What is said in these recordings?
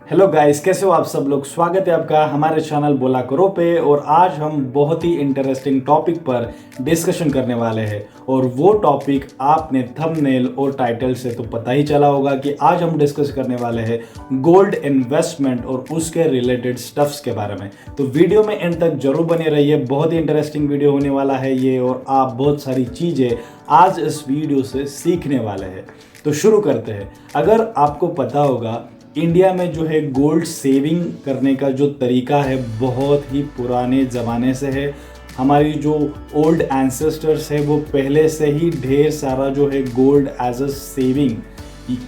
Hello guys, कैसे हो आप सब लोग। स्वागत है आपका हमारे चैनल बोला करो पे। और आज हम बहुत ही इंटरेस्टिंग टॉपिक पर डिस्कशन करने वाले हैं। और वो टॉपिक आपने थंबनेल और टाइटल से तो पता ही चला होगा कि आज हम डिस्कस करने वाले हैं गोल्ड इन्वेस्टमेंट और उसके रिलेटेड स्टफ्स के बारे में। तो वीडियो में एंड तक जरूर बने रहिए, बहुत ही इंटरेस्टिंग वीडियो होने वाला है ये। और आप बहुत सारी चीज़ें आज इस वीडियो से सीखने वाले हैं। तो शुरू करते हैं। अगर आपको पता होगा, इंडिया में जो है गोल्ड सेविंग करने का जो तरीका है बहुत ही पुराने ज़माने से है। हमारी जो ओल्ड एंसेस्टर्स है वो पहले से ही ढेर सारा जो है गोल्ड एज अ सेविंग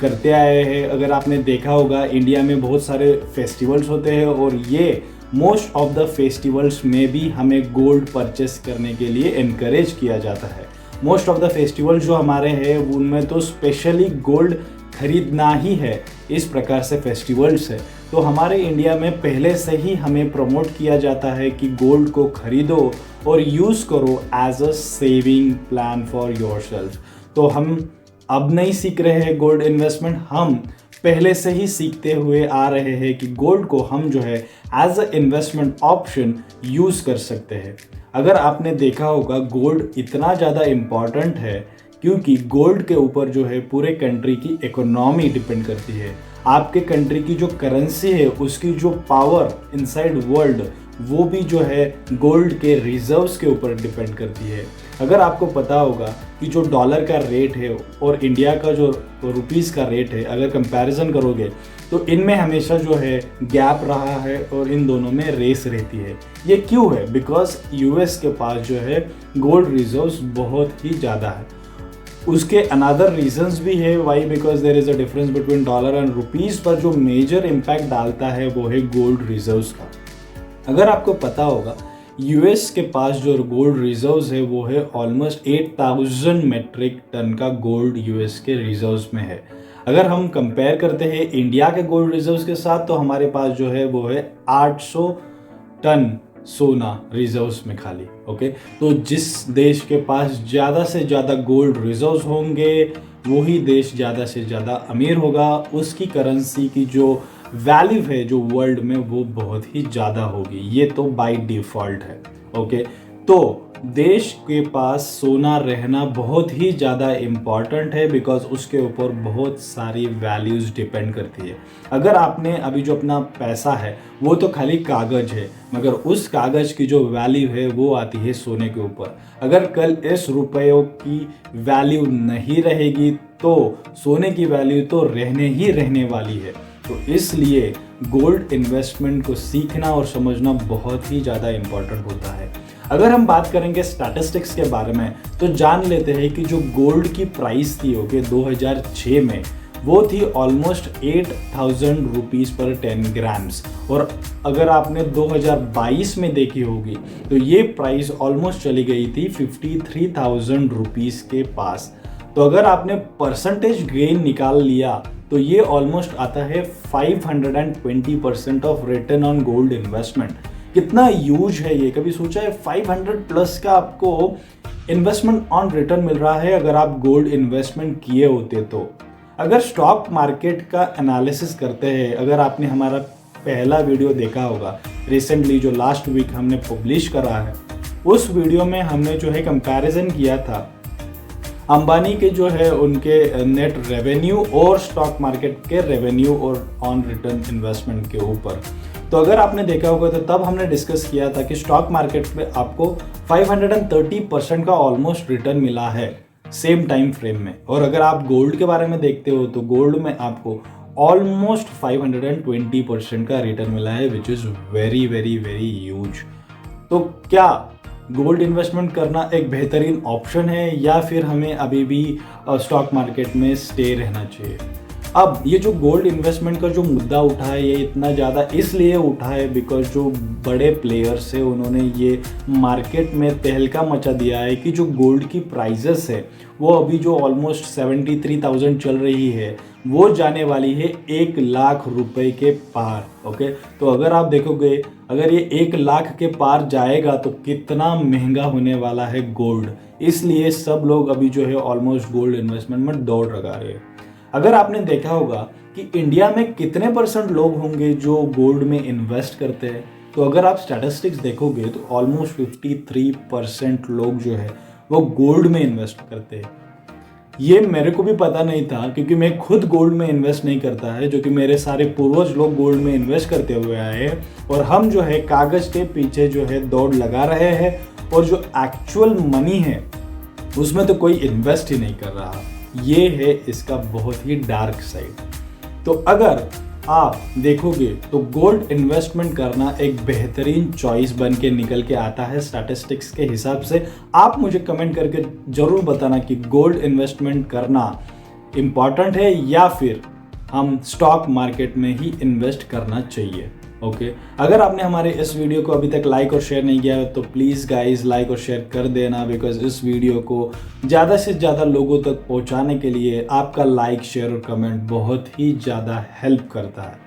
करते आए हैं। अगर आपने देखा होगा, इंडिया में बहुत सारे फेस्टिवल्स होते हैं और ये मोस्ट ऑफ द फेस्टिवल्स में भी हमें गोल्ड परचेस करने के लिए इनकरेज किया जाता है। मोस्ट ऑफ द फेस्टिवल जो हमारे हैं उनमें तो स्पेशली गोल्ड खरीदना ही है। इस प्रकार से फेस्टिवल्स है। तो हमारे इंडिया में पहले से ही हमें प्रमोट किया जाता है कि गोल्ड को खरीदो और यूज़ करो as a saving plan for yourself. तो हम अब नहीं सीख रहे हैं गोल्ड इन्वेस्टमेंट, हम पहले से ही सीखते हुए आ रहे हैं कि गोल्ड को हम जो है as a investment option use कर सकते हैं। अगर आपने देखा होगा, गोल्ड इतना ज़्यादा इम्पॉर्टेंट है क्योंकि गोल्ड के ऊपर जो है पूरे कंट्री की इकोनॉमी डिपेंड करती है। आपके कंट्री की जो करेंसी है उसकी जो पावर इनसाइड वर्ल्ड वो भी जो है गोल्ड के रिजर्व्स के ऊपर डिपेंड करती है। अगर आपको पता होगा कि जो डॉलर का रेट है और इंडिया का जो रुपीस का रेट है, अगर कंपैरिजन करोगे तो इनमें हमेशा जो है गैप रहा है और इन दोनों में रेस रहती है। ये क्यों है? बिकॉज यूएस के पास जो है गोल्ड रिजर्व्स बहुत ही ज़्यादा है। उसके अनदर रीजंस भी है why, because there is a difference between dollar and rupees. पर जो मेजर इम्पैक्ट डालता है वो है गोल्ड रिजर्व्स का। अगर आपको पता होगा, यूएस के पास जो गोल्ड रिजर्व्स है वो है ऑलमोस्ट 8000 मेट्रिक टन का गोल्ड यूएस के रिजर्व्स में है। अगर हम कंपेयर करते हैं इंडिया के गोल्ड रिजर्व्स के साथ तो हमारे पास जो है वो है 800 टन सोना रिजर्व्स में खाली। ओके, तो जिस देश के पास ज़्यादा से ज़्यादा गोल्ड रिजर्व्स होंगे वही देश ज़्यादा से ज़्यादा अमीर होगा। उसकी करेंसी की जो वैल्यू है जो वर्ल्ड में वो बहुत ही ज़्यादा होगी। ये तो बाय डिफ़ॉल्ट है। ओके, तो देश के पास सोना रहना बहुत ही ज़्यादा इम्पॉर्टेंट है बिकॉज उसके ऊपर बहुत सारी वैल्यूज़ डिपेंड करती है। अगर आपने अभी जो अपना पैसा है वो तो खाली कागज़ है, मगर उस कागज़ की जो वैल्यू है वो आती है सोने के ऊपर। अगर कल इस रुपयों की वैल्यू नहीं रहेगी तो सोने की वैल्यू तो रहने वाली है। तो इसलिए गोल्ड इन्वेस्टमेंट को सीखना और समझना बहुत ही ज़्यादा इम्पॉर्टेंट होता है। अगर हम बात करेंगे स्टैटिस्टिक्स के बारे में तो जान लेते हैं कि जो गोल्ड की प्राइस थी 2006 में वो थी ऑलमोस्ट 8000 रुपीज़ पर 10 ग्राम्स। और अगर आपने 2022 में देखी होगी तो ये प्राइस ऑलमोस्ट चली गई थी 53,000 रुपीज़ के पास। तो अगर आपने परसेंटेज गेन निकाल लिया तो ये ऑलमोस्ट आता है 520% of return on gold investment. कितना यूज है ये, कभी सोचा है? 500 प्लस का आपको इन्वेस्टमेंट ऑन रिटर्न मिल रहा है अगर आप गोल्ड इन्वेस्टमेंट किए होते तो। अगर स्टॉक मार्केट का एनालिसिस करते हैं, अगर आपने हमारा पहला वीडियो देखा होगा रिसेंटली जो लास्ट वीक हमने पब्लिश करा है, उस वीडियो में हमने जो है कंपैरिजन किया था अंबानी के जो है उनके नेट रेवेन्यू और स्टॉक मार्केट के रेवेन्यू और ऑन रिटर्न इन्वेस्टमेंट के ऊपर। तो अगर आपने देखा होगा तो तब हमने डिस्कस किया था कि स्टॉक मार्केट में आपको 530% का ऑलमोस्ट रिटर्न मिला है सेम टाइम फ्रेम में। और अगर आप गोल्ड के बारे में देखते हो तो गोल्ड में आपको ऑलमोस्ट 520% का रिटर्न मिला है, which is very very very huge. तो क्या गोल्ड इन्वेस्टमेंट करना एक बेहतरीन ऑप्शन है या फिर हमें अभी भी स्टॉक मार्केट में स्टे रहना चाहिए? अब ये जो गोल्ड इन्वेस्टमेंट का जो मुद्दा उठा है ये इतना ज़्यादा इसलिए उठा है बिकॉज जो बड़े प्लेयर्स है उन्होंने ये मार्केट में तहलका मचा दिया है कि जो गोल्ड की प्राइजेस है वो अभी जो ऑलमोस्ट 73,000 चल रही है वो जाने वाली है 1,00,000 रुपए के पार। ओके, तो अगर आप देखोगे अगर ये 1,00,000 के पार जाएगा तो कितना महंगा होने वाला है गोल्ड। इसलिए सब लोग अभी जो है ऑलमोस्ट गोल्ड इन्वेस्टमेंट में दौड़ लगा रहे हैं। अगर आपने देखा होगा कि इंडिया में कितने % लोग होंगे जो गोल्ड में इन्वेस्ट करते हैं, तो अगर आप स्टैटिस्टिक्स देखोगे तो ऑलमोस्ट 53% लोग जो है वो गोल्ड में इन्वेस्ट करते हैं। ये मेरे को भी पता नहीं था क्योंकि मैं खुद गोल्ड में इन्वेस्ट नहीं करता है, जो कि मेरे सारे पूर्वज लोग गोल्ड में इन्वेस्ट करते हुए आए हैं और हम जो है कागज के पीछे जो है दौड़ लगा रहे हैं और जो एक्चुअल मनी है उसमें तो कोई इन्वेस्ट ही नहीं कर रहा। ये है इसका बहुत ही डार्क साइड। तो अगर आप देखोगे तो गोल्ड इन्वेस्टमेंट करना एक बेहतरीन चॉइस बन के निकल के आता है स्टैटिस्टिक्स के हिसाब से। आप मुझे कमेंट करके ज़रूर बताना कि गोल्ड इन्वेस्टमेंट करना इम्पॉर्टेंट है या फिर हम स्टॉक मार्केट में ही इन्वेस्ट करना चाहिए। ओके, अगर आपने हमारे इस वीडियो को अभी तक लाइक और शेयर नहीं किया है तो प्लीज़ गाइस लाइक और शेयर कर देना, बिकॉज इस वीडियो को ज़्यादा से ज़्यादा लोगों तक पहुंचाने के लिए आपका लाइक, शेयर और कमेंट बहुत ही ज़्यादा हेल्प करता है।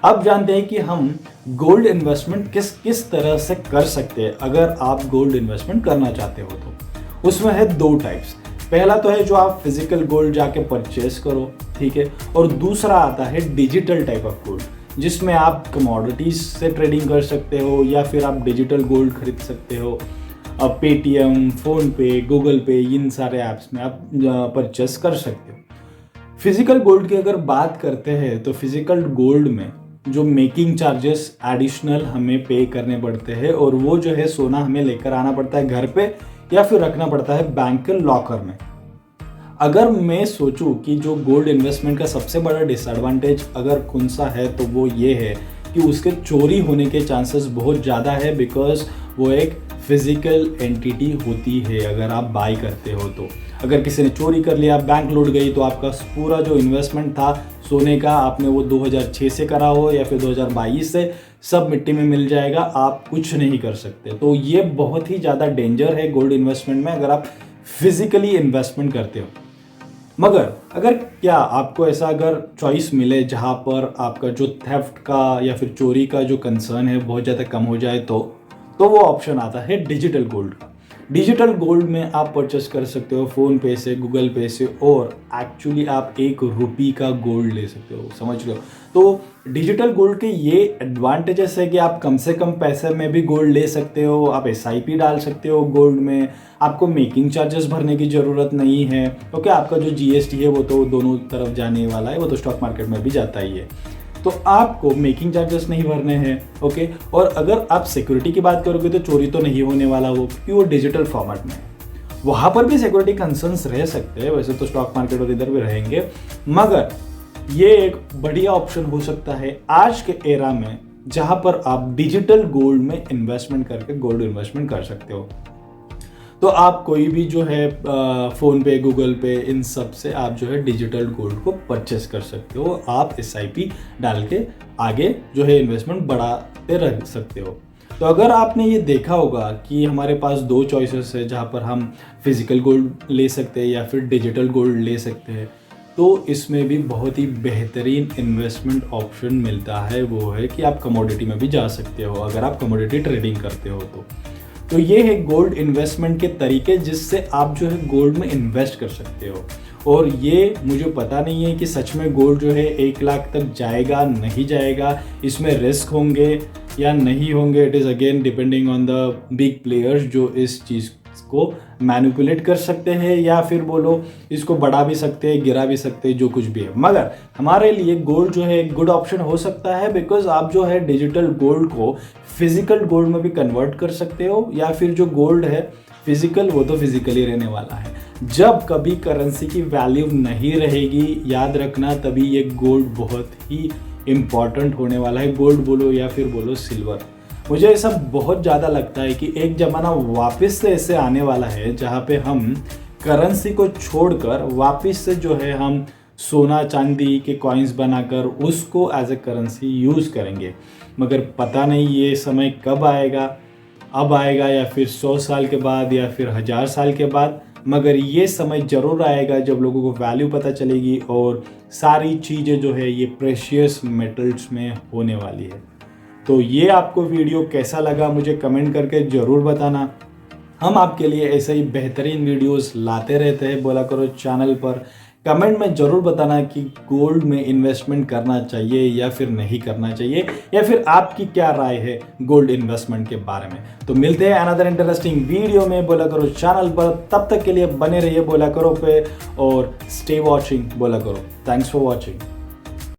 अब जानते हैं कि हम गोल्ड इन्वेस्टमेंट किस किस तरह से कर सकते हैं अगर आप गोल्ड इन्वेस्टमेंट करना चाहते हो तो। उसमें है 2 टाइप्स। पहला तो है जो आप फिजिकल गोल्ड जाके परचेस करो, ठीक है, और दूसरा आता है डिजिटल टाइप ऑफ गोल्ड, जिसमें आप कमोडिटीज से ट्रेडिंग कर सकते हो या फिर आप डिजिटल गोल्ड खरीद सकते हो। अब पेटीएम, फ़ोनपे, गूगल पे, इन सारे ऐप्स में आप परचेस कर सकते हो। फिजिकल गोल्ड की अगर बात करते हैं तो फिजिकल गोल्ड में जो मेकिंग चार्जेस एडिशनल हमें पे करने पड़ते हैं और वो जो है सोना हमें लेकर आना पड़ता है घर पे या फिर रखना पड़ता है बैंक के लॉकर में। अगर मैं सोचूं कि जो गोल्ड इन्वेस्टमेंट का सबसे बड़ा डिसएडवांटेज अगर कौन सा है तो वो ये है कि उसके चोरी होने के चांसेस बहुत ज़्यादा है, बिकॉज वो एक फिजिकल एंटिटी होती है। अगर आप बाई करते हो तो अगर किसी ने चोरी कर लिया, बैंक लूट गई, तो आपका पूरा जो इन्वेस्टमेंट था सोने का, आपने वो 2006 से करा हो या फिर 2022 से, सब मिट्टी में मिल जाएगा, आप कुछ नहीं कर सकते। तो ये बहुत ही ज़्यादा डेंजर है गोल्ड इन्वेस्टमेंट में अगर आप फिजिकली इन्वेस्टमेंट करते हो। मगर अगर क्या आपको ऐसा अगर चॉइस मिले जहाँ पर आपका जो थेफ्ट का या फिर चोरी का जो कंसर्न है बहुत ज़्यादा कम हो जाए तो वो ऑप्शन आता है डिजिटल गोल्ड का। डिजिटल गोल्ड में आप परचेस कर सकते हो फ़ोन पे से, गूगल पे से, और एक्चुअली आप ₹1 का गोल्ड ले सकते हो, समझ लो। तो डिजिटल गोल्ड के ये एडवांटेजेस है कि आप कम से कम पैसे में भी गोल्ड ले सकते हो, आप SIP डाल सकते हो गोल्ड में, आपको मेकिंग चार्जेस भरने की ज़रूरत नहीं है, क्योंकि आपका जो GST है वो तो दोनों तरफ जाने वाला है, वो तो स्टॉक मार्केट में भी जाता ही है, तो आपको मेकिंग चार्जेस नहीं भरने हैं। ओके, और अगर आप सिक्योरिटी की बात करोगे तो चोरी तो नहीं होने वाला वो, क्योंकि वो डिजिटल फॉर्मेट में है। वहाँ पर भी सिक्योरिटी कंसर्न्स रह सकते हैं, वैसे तो स्टॉक मार्केट और इधर भी रहेंगे, मगर ये एक बढ़िया ऑप्शन हो सकता है आज के एरा में जहाँ पर आप डिजिटल गोल्ड में इन्वेस्टमेंट करके गोल्ड इन्वेस्टमेंट कर सकते हो। तो आप कोई भी जो है फ़ोन पे, गूगल पे, इन सब से आप जो है डिजिटल गोल्ड को परचेस कर सकते हो। आप SIP डाल के आगे जो है इन्वेस्टमेंट बढ़ाते रह सकते हो। तो अगर आपने ये देखा होगा कि हमारे पास 2 चॉइसेस है जहाँ पर हम फिजिकल गोल्ड ले सकते हैं या फिर डिजिटल गोल्ड ले सकते हैं, तो इसमें भी बहुत ही बेहतरीन इन्वेस्टमेंट ऑप्शन मिलता है। वो है कि आप कमोडिटी में भी जा सकते हो अगर आप कमोडिटी ट्रेडिंग करते हो तो ये है गोल्ड इन्वेस्टमेंट के तरीके जिससे आप जो है गोल्ड में इन्वेस्ट कर सकते हो। और ये मुझे पता नहीं है कि सच में गोल्ड जो है 1 लाख तक जाएगा नहीं जाएगा, इसमें रिस्क होंगे या नहीं होंगे। It is again depending on the big players जो इस चीज़ को मैनिपुलेट कर सकते हैं या फिर बोलो इसको बढ़ा भी सकते हैं, गिरा भी सकते हैं, जो कुछ भी है। मगर हमारे लिए गोल्ड जो है एक गुड ऑप्शन हो सकता है, बिकॉज आप जो है डिजिटल गोल्ड को फिजिकल गोल्ड में भी कन्वर्ट कर सकते हो, या फिर जो गोल्ड है फिजिकल वो तो फिजिकली रहने वाला है। जब कभी करेंसी की वैल्यू नहीं रहेगी, याद रखना, तभी ये गोल्ड बहुत ही इम्पॉर्टेंट होने वाला है। गोल्ड बोलो या फिर बोलो सिल्वर। मुझे ऐसा बहुत ज़्यादा लगता है कि एक ज़माना वापस से ऐसे आने वाला है जहाँ पे हम करेंसी को छोड़कर वापस से जो है हम सोना चांदी के कॉइन्स बनाकर उसको एज ए करेंसी यूज़ करेंगे। मगर पता नहीं ये समय कब आएगा, अब आएगा या फिर 100 साल के बाद या फिर 1000 साल के बाद, मगर ये समय ज़रूर आएगा जब लोगों को वैल्यू पता चलेगी और सारी चीज़ें जो है ये प्रेशियस मेटल्स में होने वाली है। तो ये आपको वीडियो कैसा लगा मुझे कमेंट करके ज़रूर बताना। हम आपके लिए ऐसे ही बेहतरीन वीडियोस लाते रहते हैं बोला करो चैनल पर। कमेंट में ज़रूर बताना कि गोल्ड में इन्वेस्टमेंट करना चाहिए या फिर नहीं करना चाहिए, या फिर आपकी क्या राय है गोल्ड इन्वेस्टमेंट के बारे में। तो मिलते हैं अनदर इंटरेस्टिंग वीडियो में बोला करो चैनल पर। तब तक के लिए बने रहिए बोला करो पे और स्टे वॉचिंग बोला करो। Thanks for watching.